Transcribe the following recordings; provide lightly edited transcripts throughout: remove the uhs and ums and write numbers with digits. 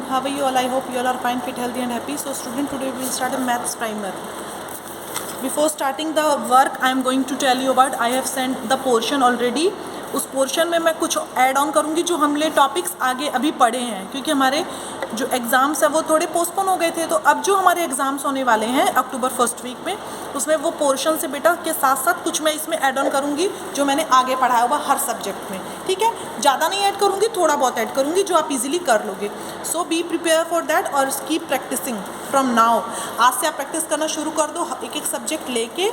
How are you all? I hope you all are fine, fit, healthy and happy. So student, today we will start a maths primer. Before starting the work, I am going to tell you about, I have sent the portion already. उस portion में मैं कुछ add on करूँगी जो हमने topics आगे अभी पढ़े हैं, क्योंकि हमारे जो एग्ज़ाम्स है वो थोड़े पोस्टपोन हो गए थे। तो अब जो हमारे एग्ज़ाम्स होने वाले हैं अक्टूबर फर्स्ट वीक में, उसमें वो पोर्शन से बेटा के साथ साथ कुछ मैं इसमें ऐड ऑन करूँगी जो मैंने आगे पढ़ाया हुआ हर सब्जेक्ट में। ठीक है, ज़्यादा नहीं ऐड करूँगी, थोड़ा बहुत ऐड करूँगी जो आप इजीली कर लोगे। सो बी प्रिपेयर फॉर दैट और कीप प्रैक्टिसिंग फ्रॉम नाउ। आज से आप प्रैक्टिस करना शुरू कर दो एक एक सब्जेक्ट लेके।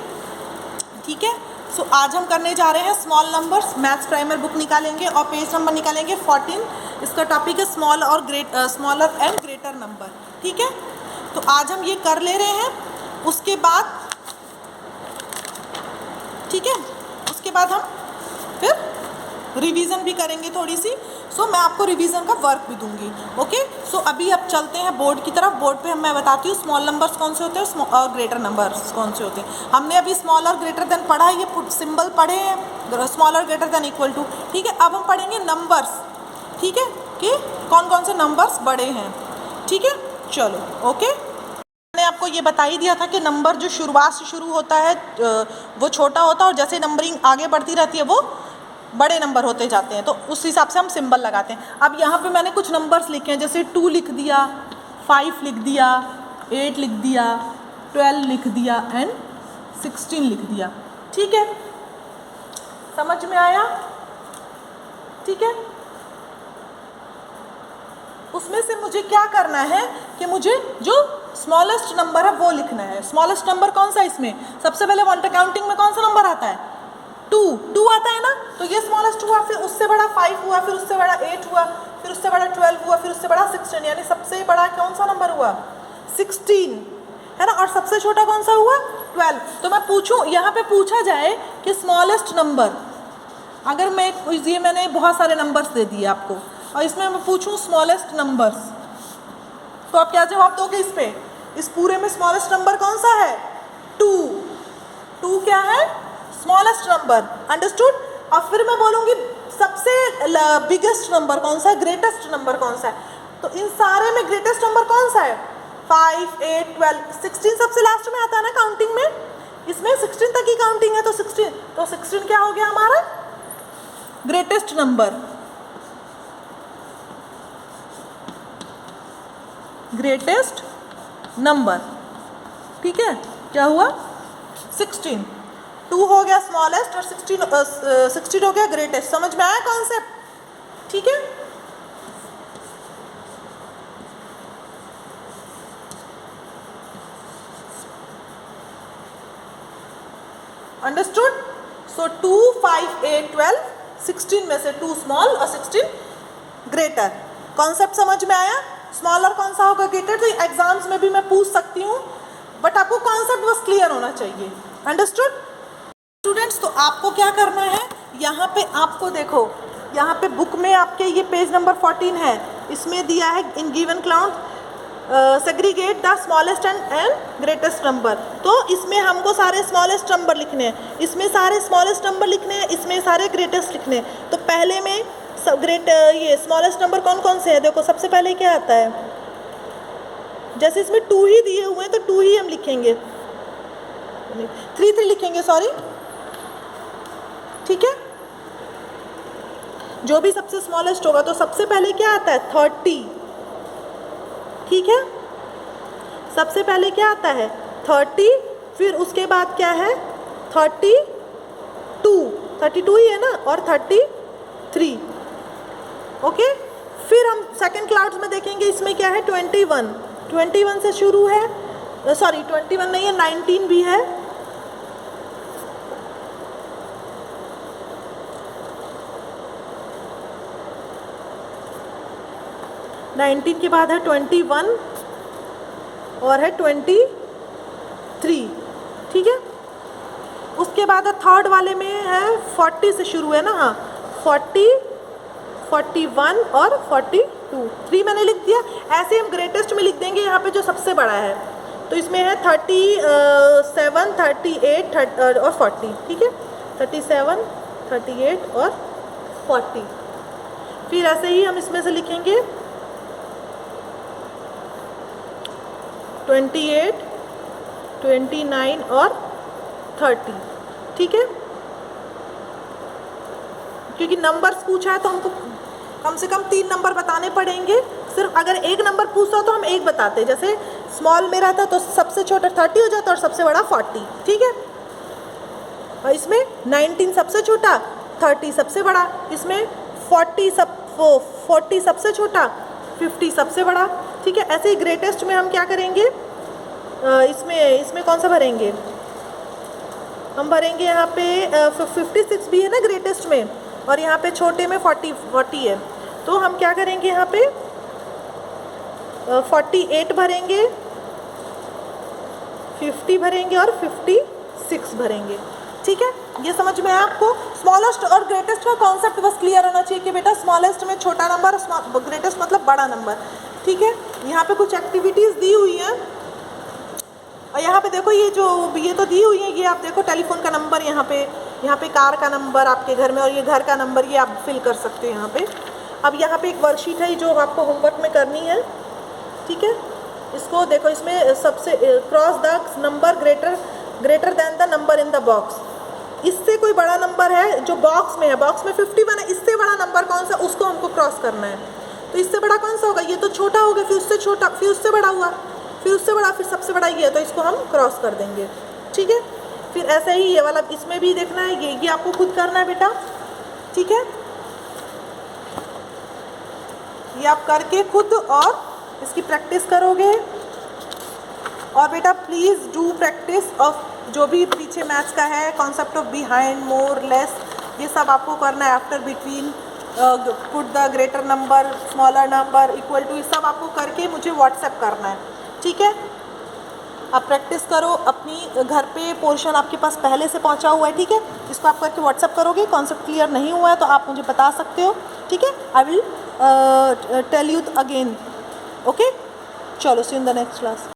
ठीक है, सो आज हम करने जा रहे हैं small numbers. Maths primer book निकालेंगे और पेज नंबर निकालेंगे 14। इसका टॉपिक है स्मॉलर एंड ग्रेटर नंबर। ठीक है, तो आज हम ये कर ले रहे हैं। उसके बाद ठीक है, उसके बाद हम फिर रिवीजन भी करेंगे थोड़ी सी। सो मैं आपको रिवीजन का वर्क भी दूंगी। ओके, सो अभी अब चलते हैं बोर्ड की तरफ। बोर्ड पे मैं बताती हूँ स्मॉल नंबर्स कौन से होते हैं और ग्रेटर नंबर्स कौन से होते हैं। हमने अभी स्मॉल और ग्रेटर देन पढ़ा है, ये सिंबल पढ़े हैं, स्मॉल और ग्रेटर देन इक्वल टू। ठीक है, अब हम पढ़ेंगे नंबर्स। ठीक है, कि कौन कौन से नंबर्स बड़े हैं। ठीक है, चलो ओके। मैंने आपको ये बता ही दिया था कि नंबर जो शुरुआत से शुरू होता है वो छोटा होता है, और जैसे नंबरिंग आगे बढ़ती रहती है वो बड़े नंबर होते जाते हैं। तो उस हिसाब से हम सिंबल लगाते हैं। अब यहाँ पे मैंने कुछ नंबर्स लिखे हैं, जैसे 2 लिख दिया, 5 लिख दिया, 8 लिख दिया, 12 लिख दिया एंड 16 लिख दिया। ठीक है, समझ में आया? ठीक है, उसमें से मुझे क्या करना है कि मुझे जो स्मॉलेस्ट नंबर है वो लिखना है। स्मॉलेस्ट नंबर कौन सा है इसमें? सबसे पहले वन काउंटिंग में कौन सा नंबर आता है? 2 आता है ना, तो ये स्मॉलेस्ट हुआ, फिर उससे बड़ा 5 हुआ, फिर उससे बड़ा 8 हुआ, फिर उससे बड़ा 12 हुआ, फिर उससे बड़ा 16, यानी सबसे बड़ा कौन सा नंबर हुआ? 16 है ना। और सबसे छोटा कौन सा हुआ? 12। तो मैं पूछूं, यहाँ पे पूछा जाए कि स्मॉलेस्ट नंबर, अगर मैंने बहुत सारे नंबर्स दे दिए आपको और इसमें मैं पूछूं स्मॉलेस्ट नंबर्स, तो आप क्या जवाब दोगे इस पे? इस पूरे में स्मॉलेस्ट नंबर कौन सा है? 2 क्या है? Smallest number. अंडरस्टूड? और फिर मैं बोलूँगी सबसे बिगेस्ट नंबर कौन सा है, ग्रेटेस्ट नंबर कौन सा है। तो इन सारे में ग्रेटेस्ट नंबर कौन सा है? 5, 8, 12, 16 सबसे लास्ट में आता है ना काउंटिंग में। इसमें 16 तक ही काउंटिंग है, तो 16 क्या हो गया हमारा? Greatest number. Greatest number. ठीक है, क्या हुआ? 16। 2 हो गया स्मॉलेस्ट और 16 हो गया ग्रेटेस्ट। समझ में आया कॉन्सेप्ट? ठीक है, अंडरस्टूड? सो 2, 5, 8, 12, 16 में से 2 स्मॉल और 16 ग्रेटर। कॉन्सेप्ट समझ में आया? स्मॉलर कौन सा होगा, ग्रेटर? तो एग्जाम्स में भी मैं पूछ सकती हूँ, बट आपको कॉन्सेप्ट बस क्लियर होना चाहिए। Understood students? तो आपको क्या करना है, यहाँ पे आपको देखो, यहाँ पे बुक में आपके ये पेज नंबर 14 है, इसमें दिया है in given cloud segregate the smallest and greatest number. तो इसमें हमको सारे स्मॉलेस्ट नंबर लिखने हैं, इसमें सारे स्मॉलेस्ट नंबर लिखने हैं, इसमें सारे ग्रेटेस्ट लिखने हैं। तो पहले में ये स्मॉलेस्ट नंबर कौन कौन से है? देखो सबसे पहले क्या आता है, जैसे इसमें 2 ही दिए हुए हैं तो 2 ही हम लिखेंगे, 3 लिखेंगे, सॉरी। ठीक है, जो भी सबसे स्मॉलेस्ट होगा तो सबसे पहले क्या आता है? 30। ठीक है, सबसे पहले क्या आता है? 30। फिर उसके बाद क्या है? 32 ही है ना, और 33। ओके, फिर हम सेकंड क्लाउड्स में देखेंगे, इसमें क्या है? 21 से शुरू है, सॉरी 21 नहीं है, 19 भी है। नाइनटीन के बाद है 21 और है 23। ठीक है, उसके बाद है थर्ड वाले में है 40 से शुरू है ना, हाँ 40, 41 और 42। 3 मैंने लिख दिया। ऐसे हम ग्रेटेस्ट में लिख देंगे यहाँ पे जो सबसे बड़ा है, तो इसमें है 37, 38 और 40। ठीक है, 37, 38 और 40। फिर ऐसे ही हम इसमें से लिखेंगे 28, 29 और 30, ठीक है। क्योंकि नंबर्स पूछा है तो हमको कम से कम 3 नंबर बताने पड़ेंगे। सिर्फ अगर एक नंबर पूछता तो हम एक बताते, जैसे स्मॉल में रहता तो सबसे छोटा 30 हो जाता और सबसे बड़ा 40, ठीक है। और इसमें 19 सबसे छोटा, 30 सबसे बड़ा, इसमें 40 सबसे छोटा, 50 सबसे बड़ा, ठीक है। ऐसे ही ग्रेटेस्ट में हम क्या करेंगे, इसमें कौन सा भरेंगे, हम भरेंगे यहाँ पे 56 भी है ना ग्रेटेस्ट में, और यहाँ पे छोटे में 40 है, तो हम क्या करेंगे यहाँ पे 48 भरेंगे, 50 भरेंगे और 56 भरेंगे, ठीक है। ये समझ में है आपको। स्मॉलेस्ट और ग्रेटेस्ट का कॉन्सेप्ट बस क्लियर होना चाहिए कि बेटा स्मॉलेस्ट में छोटा नंबर, ग्रेटेस्ट मतलब बड़ा नंबर, ठीक है। यहाँ पे कुछ एक्टिविटीज़ दी हुई हैं और यहाँ पे देखो ये तो दी हुई है, ये आप देखो टेलीफोन का नंबर, यहाँ पे कार का नंबर आपके घर में, और ये घर का नंबर, ये आप फिल कर सकते हो यहाँ पे। अब यहाँ पे एक वर्कशीट है जो आपको होमवर्क में करनी है, ठीक है। इसको देखो, इसमें सबसे cross the number greater than the number in the box. इससे कोई बड़ा नंबर है जो बॉक्स में है, बॉक्स में 51 है, इससे बड़ा नंबर कौन सा, उसको हमको क्रॉस करना है। तो इससे बड़ा कौन सा होगा, ये तो छोटा हो गया, फिर उससे छोटा, फिर उससे बड़ा हुआ, फिर उससे बड़ा, फिर सबसे बड़ा ये है, तो इसको हम क्रॉस कर देंगे, ठीक है। फिर ऐसे ही ये वाला इसमें भी देखना है, ये आपको खुद करना है बेटा, ठीक है। ये आप करके खुद और इसकी प्रैक्टिस करोगे। और बेटा प्लीज़ डू प्रैक्टिस ऑफ जो भी पीछे मैथ्स का है, concept of behind, more, less, ये सब आपको करना है। After, between, put the greater number, smaller number, equal to, ये सब आपको करके मुझे व्हाट्सएप करना है, ठीक है। आप प्रैक्टिस करो, अपनी घर पे पोर्शन आपके पास पहले से पहुंचा हुआ है, ठीक है। इसको आप करके व्हाट्सएप करोगे। कॉन्सेप्ट क्लियर नहीं हुआ है तो आप मुझे बता सकते हो, ठीक है। I will tell you again, okay. चलो, see in the next class.